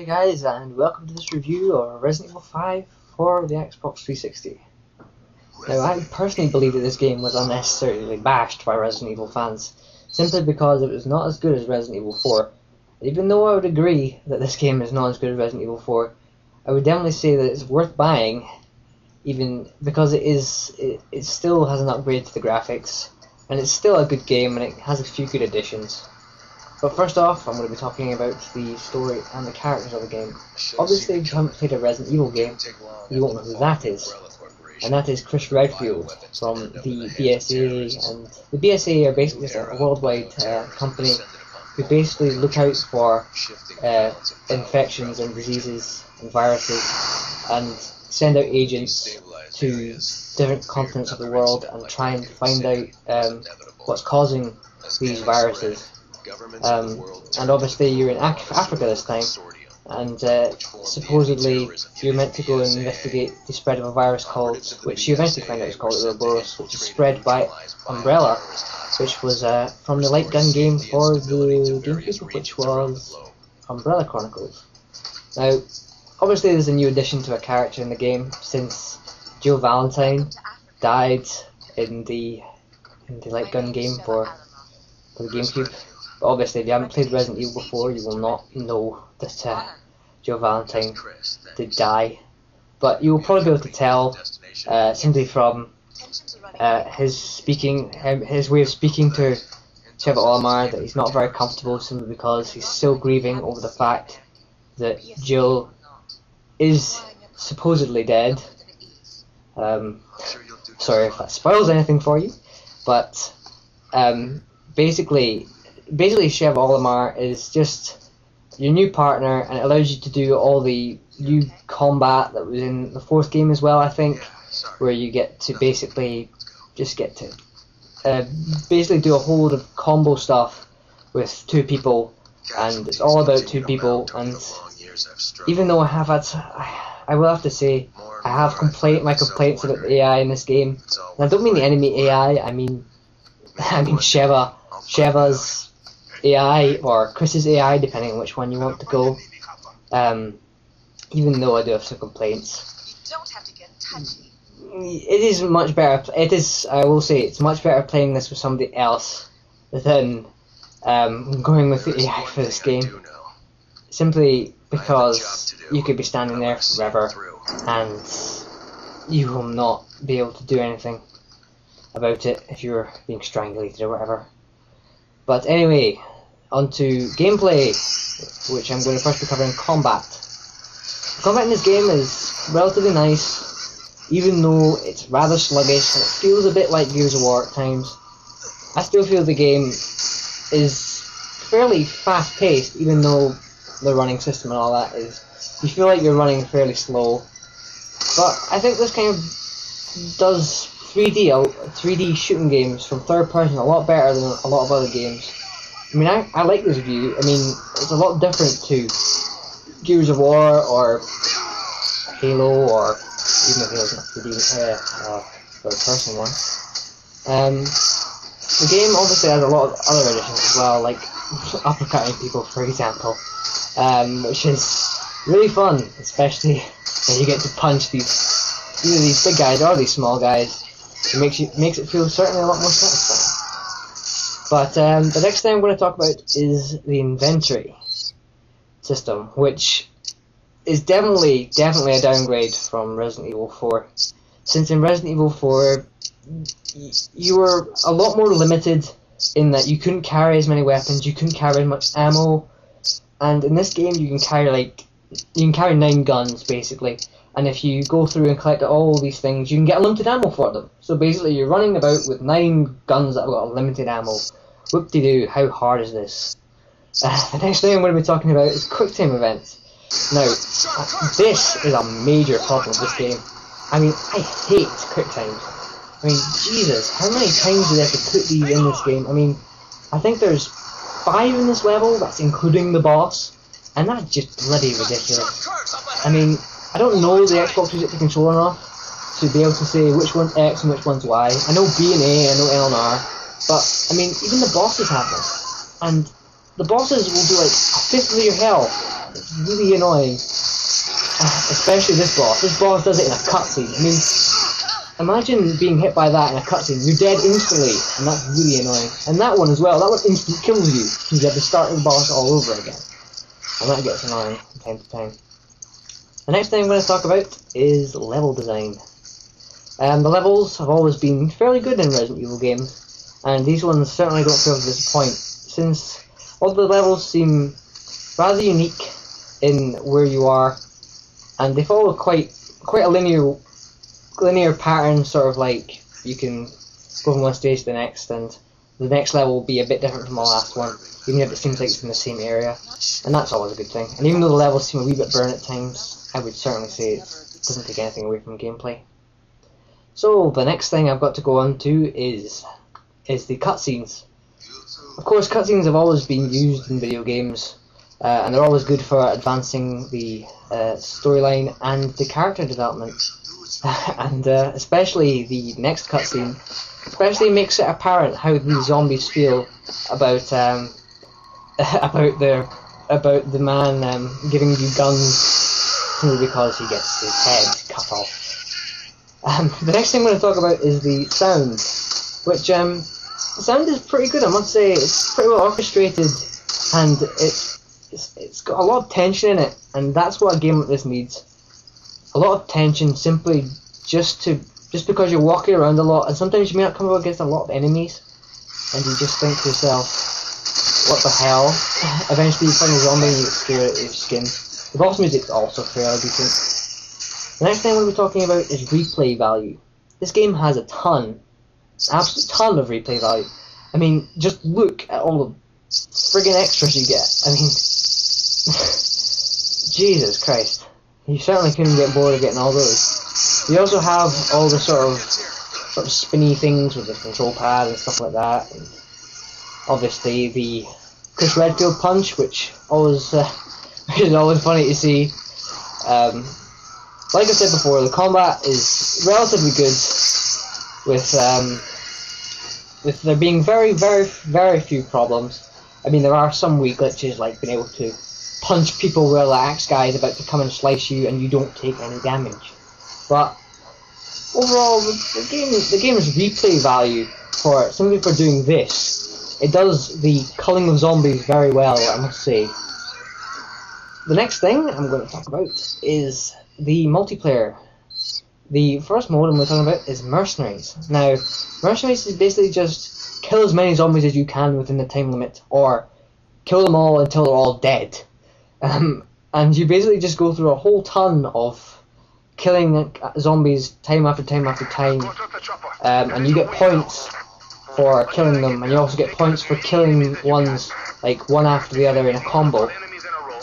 Hey guys, and welcome to this review of Resident Evil 5 for the Xbox 360. Now, I personally believe that this game was unnecessarily bashed by Resident Evil fans, simply because it was not as good as Resident Evil 4. Even though I would agree that this game is not as good as Resident Evil 4, I would definitely say that it's worth buying, even because it still has an upgrade to the graphics, and it's still a good game, and it has a few good additions. But first off, I'm going to be talking about the story and the characters of the game. Obviously, if you haven't played a Resident Evil game, you won't know who that is. And that is Chris Redfield from the BSA. And the BSA are basically just a worldwide company who basically look out for infections and diseases and viruses and send out agents to different continents of the world and try and find out what's causing these viruses. And obviously you're in Africa this time, and supposedly you're meant to go and investigate the spread of a virus called, which you eventually find out is called Ouroboros, which is spread by Umbrella, which was from the light gun game for the GameCube, which was Umbrella Chronicles. Now, obviously there's a new addition to a character in the game, since Jill Valentine died in the light gun game for the GameCube. But obviously, if you haven't played Resident Evil before, you will not know that Jill Valentine did die. But you will probably be able to tell simply from his way of speaking to Sheva Olimar, that he's not very comfortable, simply because he's still grieving over the fact that Jill is supposedly dead. Sorry if that spoils anything for you, but basically Sheva Olimar is just your new partner, and it allows you to do all the new combat that was in the fourth game as well, I think, where you get to basically do a whole lot of combo stuff with two people, and it's all about two people. And even though I will have to say, I have my complaints about the AI in this game, and I don't mean the enemy AI, I mean Sheva's AI, or Chris's AI, depending on which one you want to go. Even though I do have some complaints, you don't have to get touchy. It is much better. I will say, it's much better playing this with somebody else than going with the AI for this game. Simply because you could be standing there forever, and you will not be able to do anything about it if you're being strangulated or whatever. But anyway, onto gameplay, which I'm going to first be covering combat. Combat in this game is relatively nice, even though it's rather sluggish and it feels a bit like Gears of War at times. I still feel the game is fairly fast-paced, even though the running system and all that is. You feel like you're running fairly slow. But I think this kind of does 3D shooting games from third person a lot better than a lot of other games. I mean, I like this view. I mean, it's a lot different to Gears of War or Halo, or even if Halo's not 3D, third person one. The game obviously has a lot of other additions as well, like uppercutting people, for example, which is really fun, especially when you get to punch either these big guys or these small guys. It makes it feel certainly a lot more satisfying. But the next thing I'm going to talk about is the inventory system, which is definitely a downgrade from Resident Evil 4. Since in Resident Evil 4, you were a lot more limited in that you couldn't carry as many weapons, you couldn't carry as much ammo, and in this game you can carry 9 guns basically. And if you go through and collect all these things, you can get unlimited ammo for them. So basically, you're running about with 9 guns that have got unlimited ammo. Whoop-de-doo, how hard is this? The next thing I'm going to be talking about is quick time events. Now, this is a major problem with this game. I mean, I hate quick times. I mean, Jesus, how many times do they have to put these in this game? I mean, I think there's 5 in this level, that's including the boss, and that's just bloody ridiculous. I mean, I don't know the Xbox 360 controller enough to be able to say which one's X and which one's Y. I know B and A, I know L and R, but I mean, even the bosses have this. And the bosses will do like a fifth of your health It's really annoying. Especially this boss. This boss does it in a cutscene. I mean, imagine being hit by that in a cutscene. You're dead instantly, and that's really annoying. And that one as well. That one instant kills you. You have to start the boss all over again. And that gets annoying from time to time. The next thing I'm going to talk about is level design. The levels have always been fairly good in Resident Evil games, and these ones certainly don't fail to disappoint, since all the levels seem rather unique in where you are, and they follow quite a linear pattern, sort of like you can go from one stage to the next, and the next level will be a bit different from the last one, even if it seems like it's in the same area, and that's always a good thing. And even though the levels seem a wee bit burnt at times, I would certainly say it doesn't take anything away from gameplay. So the next thing I've got to go on to is the cutscenes. Of course, cutscenes have always been used in video games, and they're always good for advancing the storyline and the character development. And especially the next cutscene, especially makes it apparent how the zombies feel about the man giving you guns simply because he gets his head cut off. The next thing I'm going to talk about is the sound, which the sound is pretty good, I must say. It's pretty well orchestrated, and it's got a lot of tension in it, and that's what a game like this needs. A lot of tension, simply just because you're walking around a lot, and sometimes you may not come up against a lot of enemies, and you just think to yourself, what the hell? Eventually you find a zombie and you scare at your skin. The boss music's also fairly decent. The next thing we'll be talking about is replay value. This game has a absolute ton of replay value. I mean, just look at all the friggin' extras you get. I mean, Jesus Christ. You certainly couldn't get bored of getting all those. You also have all the sort of spinny things with the control pad and stuff like that. And obviously the Chris Redfield punch, which is always funny to see. Like I said before, the combat is relatively good, with there being very, very, very few problems. I mean, there are some wee glitches, like being able to punch people where the axe guy is about to come and slice you and you don't take any damage. But overall, the game's replay value simply for doing this, it does the culling of zombies very well, I must say. The next thing I'm going to talk about is the multiplayer. The first mode I'm going to talk about is Mercenaries. Now, Mercenaries is basically just kill as many zombies as you can within the time limit, or kill them all until they're all dead. And you basically just go through a whole ton of killing zombies time after time after time, and you get points for killing them, and you also get points for killing ones like one after the other in a combo.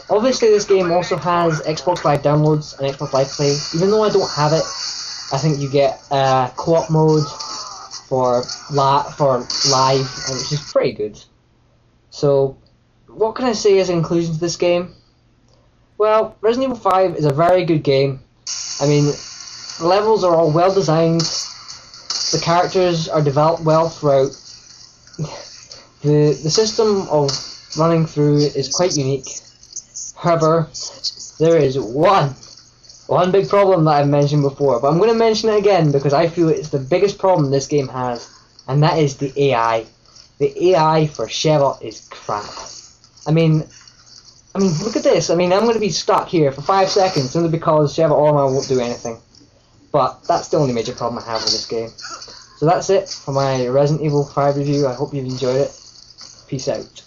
Obviously this game also has Xbox Live downloads and Xbox Live Play. Even though I don't have it, I think you get co-op mode for live, which is pretty good. So what can I say as an inclusion to this game? Well, Resident Evil 5 is a very good game. I mean, the levels are all well designed, the characters are developed well throughout, the system of running through is quite unique. However, there is one big problem that I've mentioned before, but I'm going to mention it again because I feel it's the biggest problem this game has, and that is the AI. The AI for Sheva is crap. I mean, look at this. I mean, I'm going to be stuck here for 5 seconds simply because Sheva Orma won't do anything. But that's the only major problem I have with this game. So that's it for my Resident Evil 5 review. I hope you've enjoyed it. Peace out.